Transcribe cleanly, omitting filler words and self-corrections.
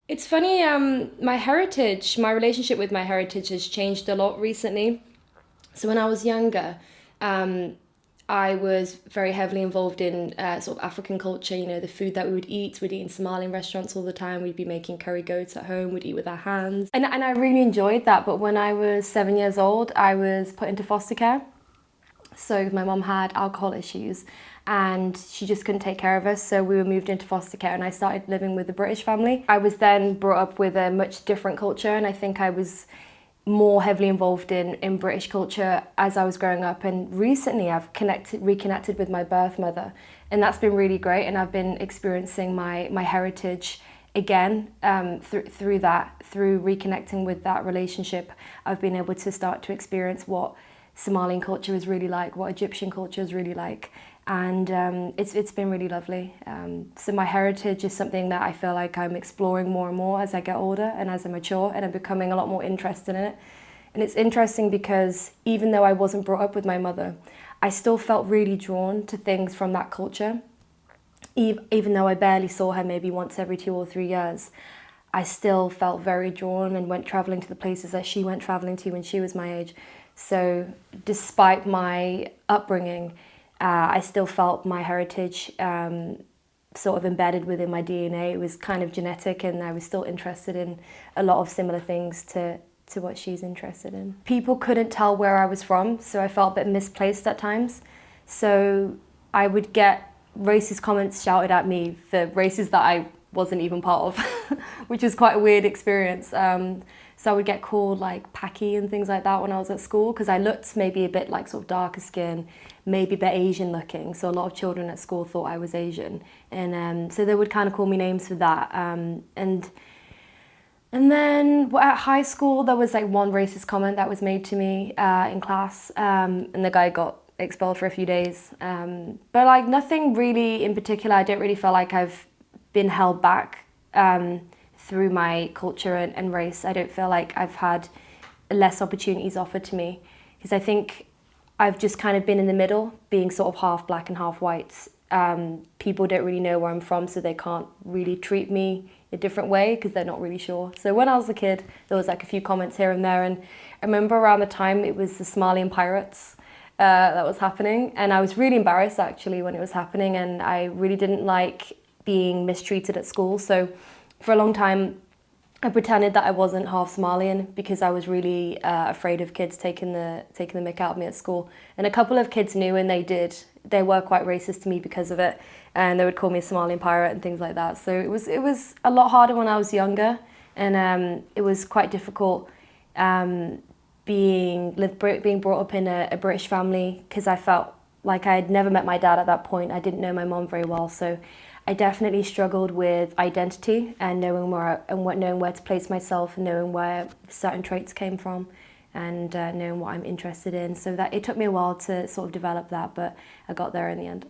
It's funny, my relationship with my heritage has changed a lot recently. So when I was younger, um, I was very heavily involved in sort of African culture. You know, the food that we would eat. We'd eat in Somalian restaurants all the time. We'd be making curry goats at home. We'd eat with our hands. And I really enjoyed that. But when I was 7 years old, I was put into foster care. So my mom had alcohol issues and she just couldn't take care of us. So we were moved into foster care and I started living with a British family. I was then brought up with a much different culture, and I think I was more heavily involved in British culture as I was growing up. And recently I've reconnected with my birth mother, and that's been really great. And I've been experiencing my heritage again through reconnecting with that relationship. I've been able to start to experience what Somalian culture is really like, what Egyptian culture is really like, and it's been really lovely. So my heritage is something that I feel like I'm exploring more and more as I get older and as I mature, and I'm becoming a lot more interested in it. And it's interesting because even though I wasn't brought up with my mother, I still felt really drawn to things from that culture. Even though I barely saw her maybe once every 2 or 3 years, I still felt very drawn and went traveling to the places that she went traveling to when she was my age. So despite my upbringing, I still felt my heritage sort of embedded within my DNA. It was kind of genetic, and I was still interested in a lot of similar things to what she's interested in. People couldn't tell where I was from, so I felt a bit misplaced at times. So I would get racist comments shouted at me for races that I wasn't even part of, which was quite a weird experience. So I would get called like Paki and things like that when I was at school, because I looked maybe a bit like sort of darker skin, maybe a bit Asian looking. So a lot of children at school thought I was Asian. And so they would kind of call me names for that. And then at high school, there was like one racist comment that was made to me in class, and the guy got expelled for a few days. But like nothing really in particular. I don't really feel like I've been held back through my culture and race. I don't feel like I've had less opportunities offered to me, because I think I've just kind of been in the middle, being sort of half black and half white. People don't really know where I'm from, so they can't really treat me a different way because they're not really sure. So when I was a kid, there was like a few comments here and there, and I remember around the time it was the Somalian pirates that was happening, and I was really embarrassed actually when it was happening, and I really didn't like being mistreated at school. So for a long time, I pretended that I wasn't half Somalian because I was really afraid of kids taking the mick out of me at school. And a couple of kids knew, and they did. They were quite racist to me because of it, and they would call me a Somalian pirate and things like that. So it was a lot harder when I was younger, and it was quite difficult being brought up in a British family, because I felt like I had never met my dad at that point. I didn't know my mom very well, so I definitely struggled with identity and knowing where to place myself, and knowing where certain traits came from, and knowing what I'm interested in. So that it took me a while to sort of develop that, but I got there in the end.